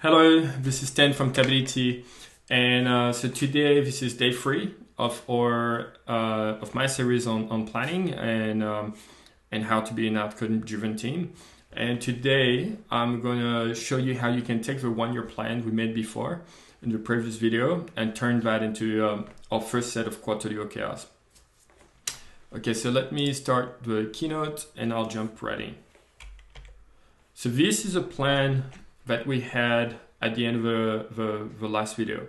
Hello, this is Stan from Stability, and so today this is day 3 of our of my series on planning and how to be an outcome-driven team. And today I'm gonna show you how you can take the one-year plan we made before in the previous video and turn that into our first set of quarterly OKRs. Okay, so let me start the keynote and I'll jump right in. So this is a plan that we had at the end of the last video.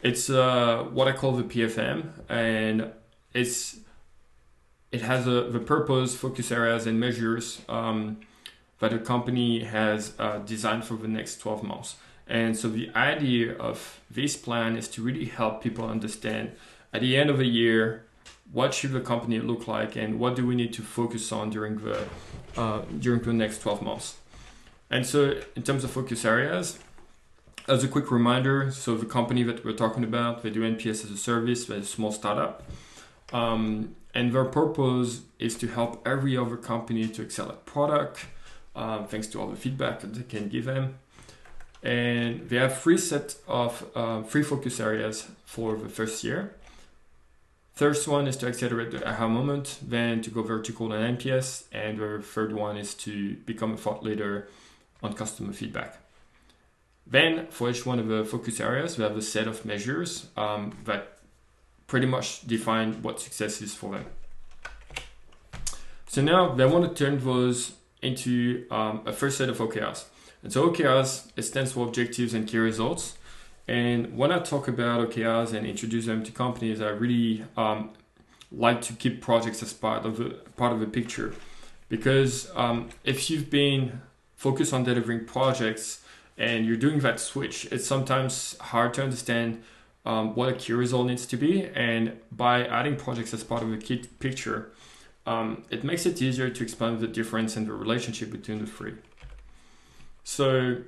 It's what I call the PFM, and it has the purpose, focus areas, and measures that a company has designed for the next 12 months. And so the idea of this plan is to really help people understand at the end of the year, what should the company look like and what do we need to focus on during the next 12 months. And so in terms of focus areas, as a quick reminder, so the company that we're talking about, they do NPS as a service, they're a small startup. And their purpose is to help every other company to excel at product, thanks to all the feedback that they can give them. And they have three focus areas for the first year. First one is to accelerate the aha moment, then to go vertical on NPS, and the third one is to become a thought leader on customer feedback. Then for each one of the focus areas, we have a set of measures that pretty much define what success is for them. So now they want to turn those into a first set of OKRs. And so OKRs, it stands for objectives and key results. And when I talk about OKRs and introduce them to companies, I really like to keep projects as part of the picture, because if you've been focused on delivering projects and you're doing that switch, it's sometimes hard to understand what a key result needs to be. And by adding projects as part of the key picture, it makes it easier to explain the difference and the relationship between the three. So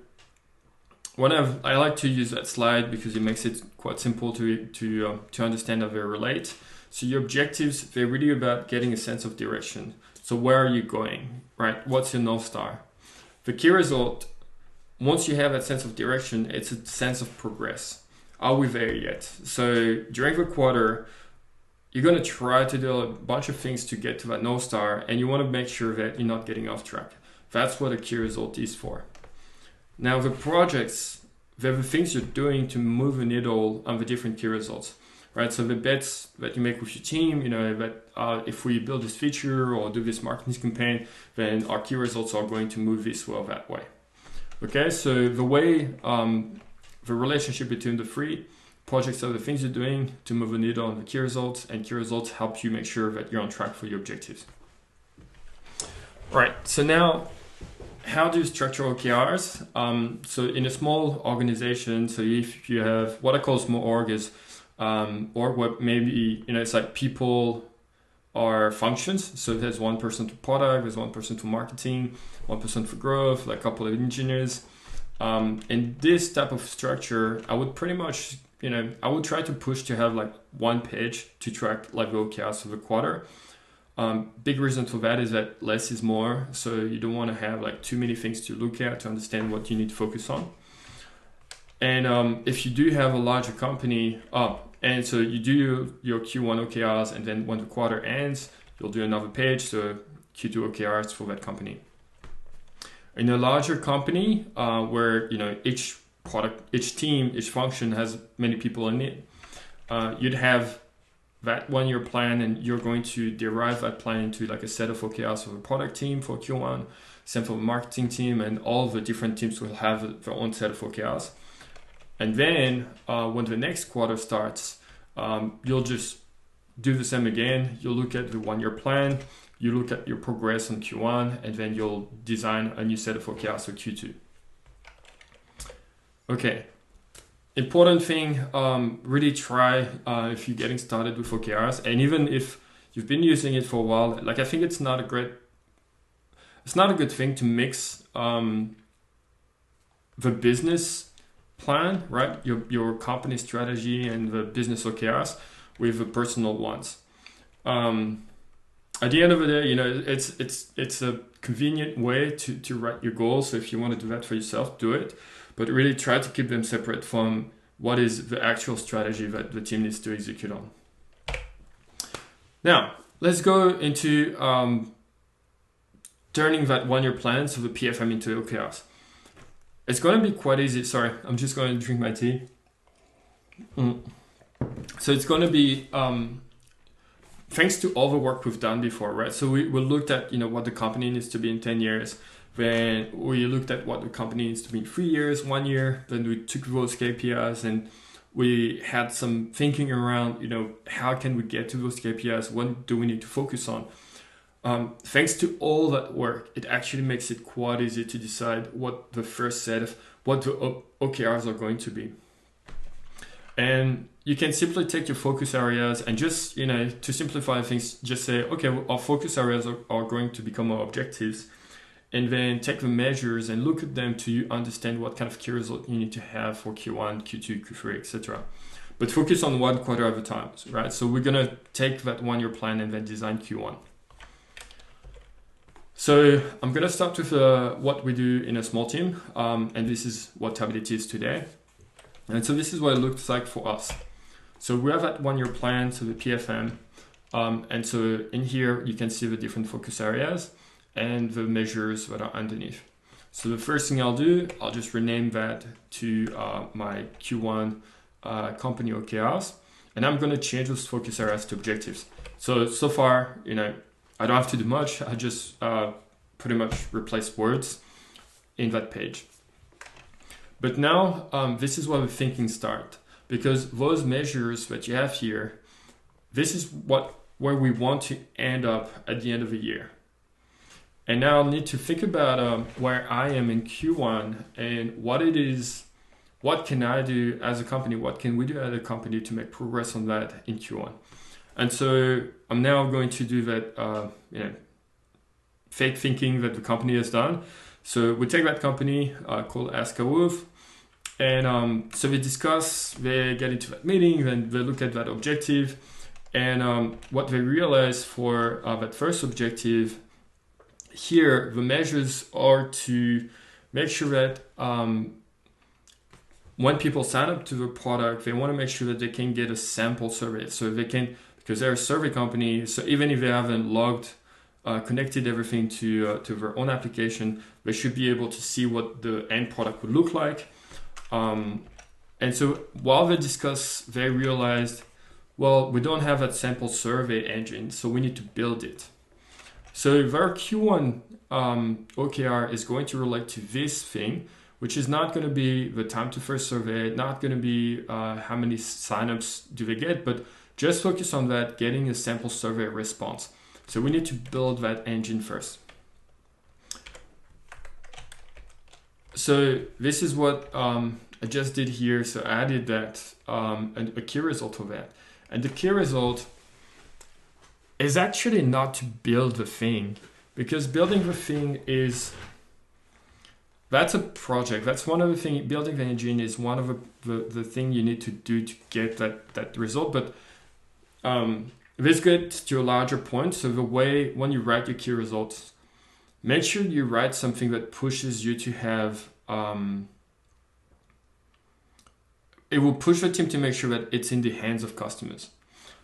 I like to use that slide because it makes it quite simple to understand how they relate. So your objectives, they're really about getting a sense of direction. So where are you going, right? What's your North Star? The key result, once you have that sense of direction, it's a sense of progress. Are we there yet? So during the quarter, you're going to try to do a bunch of things to get to that North Star, and you want to make sure that you're not getting off track. That's what a key result is for. Now the projects, they're the things you're doing to move the needle on the different key results, right? So the bets that you make with your team, that if we build this feature or do this marketing campaign, then our key results are going to move this way or that way. Okay, so the way, the relationship between the three projects are the things you're doing to move the needle on the key results, and key results help you make sure that you're on track for your objectives. All right, so now, how do you structure OKRs? So in a small organization, so if you have what I call small org is, or what maybe, it's like people are functions. So there's one person to product, there's one person to marketing, one person for growth, like a couple of engineers. In this type of structure, I would pretty much, I would try to push to have like one page to track like the OKRs for the quarter. Big reason for that is that less is more. So you don't want to have like too many things to look at to understand what you need to focus on. And if you do have a larger company, and so you do your Q1 OKRs, and then when the quarter ends, you'll do another page, so Q2 OKRs for that company. In a larger company, where each product, each team, each function has many people in it, you'd have that one-year plan, and you're going to derive that plan into like a set of OKRs for the product team for Q1, same for the marketing team, and all the different teams will have their own set of OKRs. And then when the next quarter starts, you'll just do the same again. You'll look at the one-year plan, you look at your progress on Q1, and then you'll design a new set of OKRs for Q2. Okay. Important thing, really try if you're getting started with OKRs, and even if you've been using it for a while, like I think it's not a good thing to mix the business plan, right? Your company strategy and the business OKRs with the personal ones. At the end of the day, it's a convenient way to write your goals. So if you want to do that for yourself, do it. but really try to keep them separate from what is the actual strategy that the team needs to execute on. Now, let's go into turning that one-year plan, so the PFM, into OKRs. It's going to be quite easy. Sorry, I'm just going to drink my tea. So it's going to be thanks to all the work we've done before, right? So we looked at what the company needs to be in 10 years. Then we looked at what the company needs to be in 3 years, 1 year. Then we took those KPIs and we had some thinking around, how can we get to those KPIs? What do we need to focus on? Thanks to all that work, it actually makes it quite easy to decide what the first set of what the OKRs are going to be. And you can simply take your focus areas and just, to simplify things, just say, okay, our focus areas are going to become our objectives. And then take the measures and look at them to understand what kind of key result you need to have for Q1, Q2, Q3, etc. But focus on 1 quarter at a time, right? So we're going to take that 1-year plan and then design Q1. So I'm going to start with what we do in a small team. And this is what Tablet is today. And so this is what it looks like for us. So we have that 1-year plan, so the PFM. And so in here, you can see the different focus areas and the measures that are underneath. So the first thing I'll do, I'll just rename that to my Q1 Company OKRs. And I'm going to change those focus areas to objectives. So far, I don't have to do much. I just pretty much replace words in that page. But now this is where the thinking starts, because those measures that you have here, this is where we want to end up at the end of the year. And now I'll need to think about where I am in Q1 and what can I do as a company, what can we do as a company to make progress on that in Q1. And so I'm now going to do that, fake thinking that the company has done. So we take that company called Ask a Wolf, and so they discuss, they get into that meeting, then they look at that objective, and what they realize for that first objective, here the measures are to make sure that when people sign up to the product, they want to make sure that they can get a sample survey. So they can, because they're a survey company, so even if they haven't connected everything to their own application, they should be able to see what the end product would look like. And so while they discuss, they realized, well, we don't have that sample survey engine, so we need to build it. So their Q1 OKR is going to relate to this thing, which is not going to be the time to first survey, not going to be how many signups do they get, but just focus on that, getting a sample survey response. So we need to build that engine first. So this is what I just did here. So I added that, and a key result of that. And the key result is actually not to build the thing, because building the thing that's a project. That's one of the things. Building the engine is one of the thing you need to do to get that result. But this gets to a larger point. So the way, when you write your key results, make sure you write something that pushes you to have, it will push the team to make sure that it's in the hands of customers.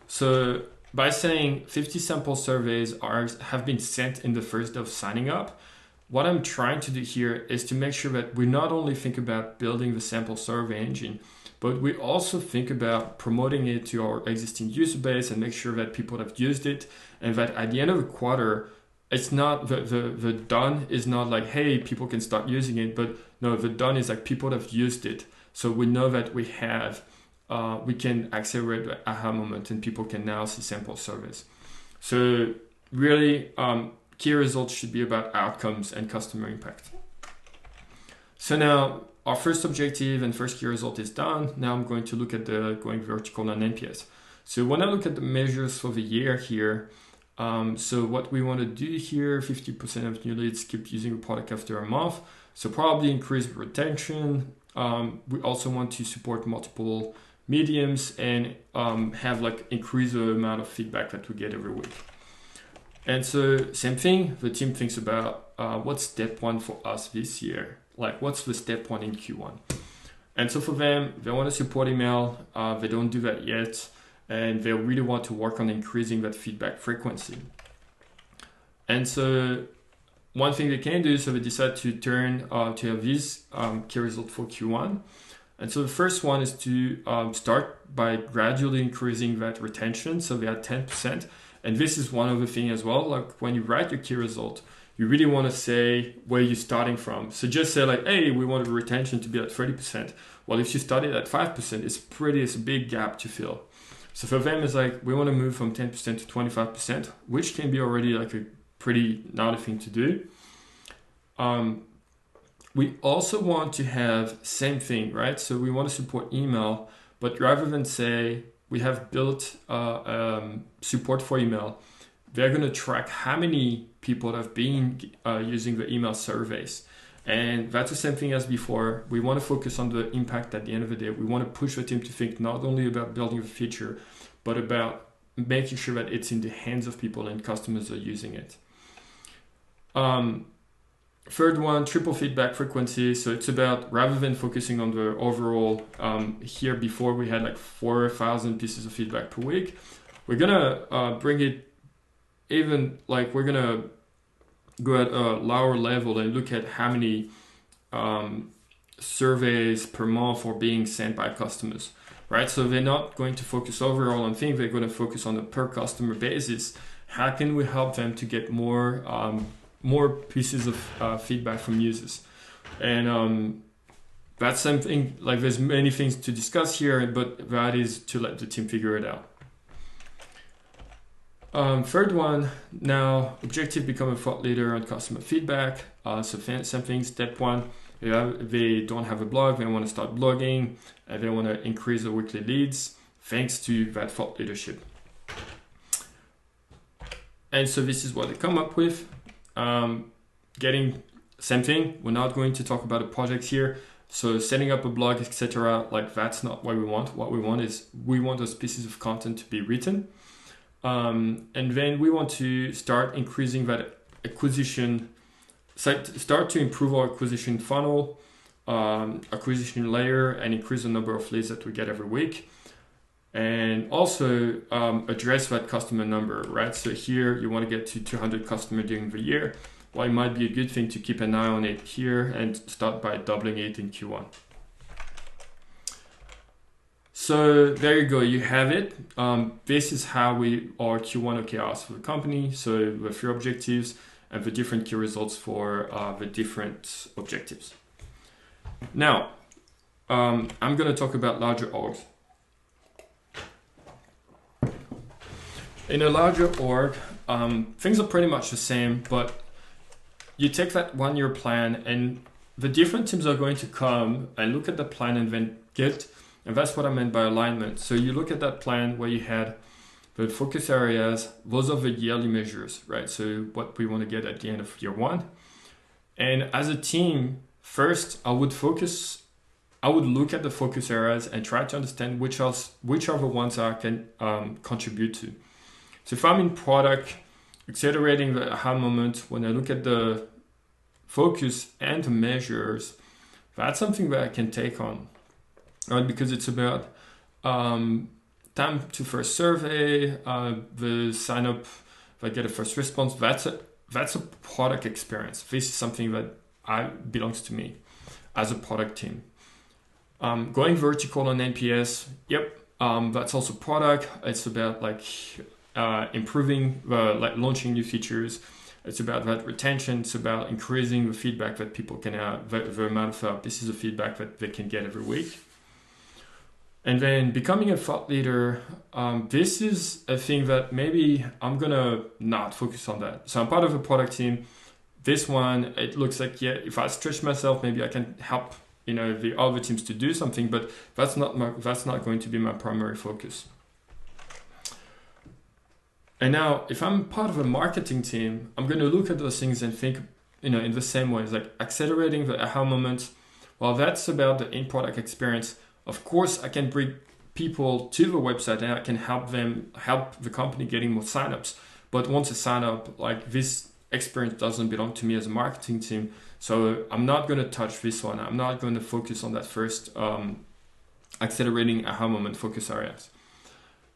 So by saying 50 sample surveys have been sent in the first day of signing up, what I'm trying to do here is to make sure that we not only think about building the sample survey engine, but we also think about promoting it to our existing user base and make sure that people have used it, and that at the end of the quarter, it's not the done is not like, hey, people can start using it, but no, the done is like people have used it. So we know that we can accelerate the aha moment and people can now see sample surveys. So really, key results should be about outcomes and customer impact. So now our first objective and first key result is done. Now I'm going to look at the going vertical on NPS. So when I look at the measures for the year here, so what we want to do here, 50% of new leads keep using the product after a month. So probably increase retention. We also want to support multiple mediums and have increase the amount of feedback that we get every week. And so same thing, the team thinks about what's step one for us this year. like what's the step one in Q1. And so for them, they want to support email. They don't do that yet. And they really want to work on increasing that feedback frequency. And so one thing they can do, so they decide to turn to have these key results for Q1. And so the first one is to start by gradually increasing that retention. So they had 10%. And this is one of the things as well, like when you write your key result, you really want to say where you're starting from. So just say like, hey, we want the retention to be at 30%. Well, if you started at 5%, it's a big gap to fill. So for them, it's like, we want to move from 10% to 25%, which can be already like a pretty naughty thing to do. We also want to have same thing, right? So we want to support email, but rather than say we have built support for email, they're going to track how many people have been using the email surveys. And that's the same thing as before. We want to focus on the impact at the end of the day. We want to push the team to think not only about building the feature, but about making sure that it's in the hands of people and customers are using it. Third one, triple feedback frequency. So it's about, rather than focusing on the overall, here before we had like 4,000 pieces of feedback per week, we're gonna bring it even, like we're gonna go at a lower level and look at how many surveys per month are being sent by customers, right? So they're not going to focus overall on things, they're going to focus on a per customer basis. How can we help them to get more pieces of feedback from users? And that's something, like there's many things to discuss here, but that is to let the team figure it out. Third one, now objective, become a thought leader on customer feedback. So same thing, step one, they don't have a blog, they want to start blogging, and they want to increase the weekly leads thanks to that thought leadership. And so this is what they come up with. Getting same thing, we're not going to talk about a project here. So setting up a blog, etc., like that's not what we want. What we want is we want those pieces of content to be written. And then we want to start increasing that acquisition, start to improve our acquisition funnel, acquisition layer, and increase the number of leads that we get every week. And also address that customer number, right? So here you want to get to 200 customers during the year. Well, it might be a good thing to keep an eye on it here and start by doubling it in Q1. So there you go, you have it. This is how our Q1 OKRs for the company. So the 3 objectives and the different key results for the different objectives. Now, I'm going to talk about larger orgs. In a larger org, things are pretty much the same, but you take that 1-year plan and the different teams are going to come and look at the plan and then and that's what I meant by alignment. So you look at that plan where you had the focus areas, those are the yearly measures, right? So what we want to get at the end of year 1. And as a team, first I would look at the focus areas and try to understand which are the ones I can contribute to. So if I'm in product, accelerating the aha moment, when I look at the focus and the measures, that's something that I can take on, right? Because it's about time to first survey, the sign up, if I get a first response, that's a product experience. This is something that belongs to me as a product team. Going vertical on NPS, that's also product. It's about like improving, like launching new features. It's about that retention. It's about increasing the feedback that people can have, the amount of pieces of feedback that they can get every week. And then becoming a thought leader, this is a thing that maybe I'm gonna not focus on that. So I'm part of a product team. This one, it looks like, if I stretch myself, maybe I can help, the other teams to do something, but that's not going to be my primary focus. And now, if I'm part of a marketing team, I'm going to look at those things and think, in the same way. It's like accelerating the aha moment. Well, that's about the in-product experience. Of course, I can bring people to the website and I can help the company getting more signups. But once they sign up, like this experience doesn't belong to me as a marketing team. So I'm not going to touch this one. I'm not going to focus on that first accelerating aha moment focus areas.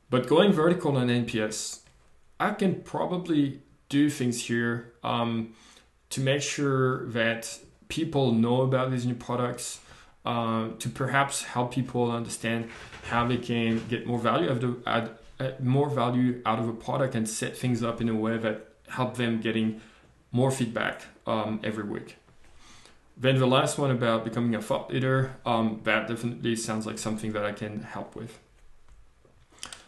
But going vertical on NPS, I can probably do things here to make sure that people know about these new products, to perhaps help people understand how they can get more value out of a product and set things up in a way that help them getting more feedback every week. Then the last one about becoming a thought leader, that definitely sounds like something that I can help with.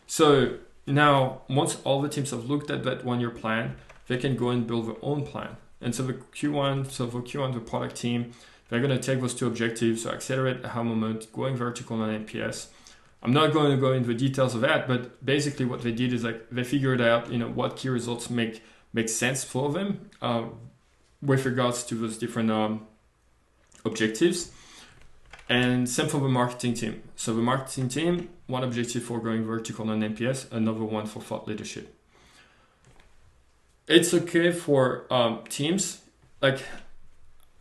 So now, once all the teams have looked at that 1 year plan, they can go and build their own plan. And so the Q1, the product team, they're going to take those two objectives, so accelerate aha moment, going vertical on NPS. I'm not going to go into the details of that, but basically what they did is like they figured out, what key results make sense for them with regards to those different objectives. And same for the marketing team. So the marketing team, one objective for going vertical on NPS, another one for thought leadership. It's okay for teams. Like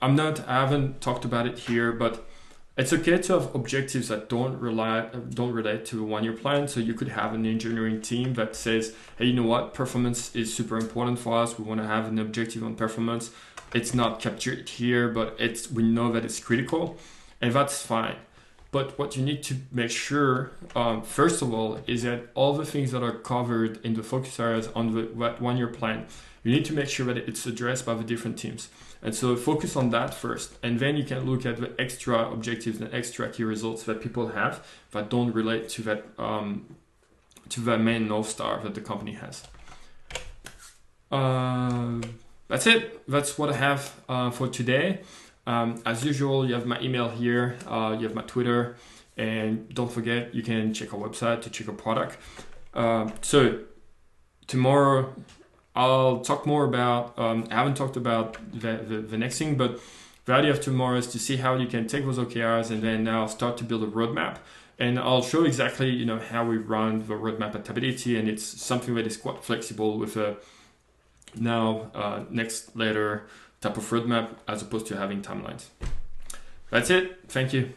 I haven't talked about it here, but it's okay to have objectives that don't relate to a 1 year plan. So you could have an engineering team that says, hey, you know what? Performance is super important for us. We want to have an objective on performance. It's not captured here, but we know that it's critical, and that's fine. But what you need to make sure, first of all, is that all the things that are covered in the focus areas on that 1 year plan, you need to make sure that it's addressed by the different teams. And so focus on that first, and then you can look at the extra objectives and extra key results that people have that don't relate to that to the main North Star that the company has. That's it. That's what I have for today. As usual, you have my email here, you have my Twitter, and don't forget, you can check our website to check our product. So tomorrow, I'll talk more about, I haven't talked about the next thing, but the idea of tomorrow is to see how you can take those OKRs and then now start to build a roadmap. And I'll show exactly, how we run the roadmap at Ability, and it's something that is quite flexible with a now next later type of roadmap as opposed to having timelines. That's it. Thank you.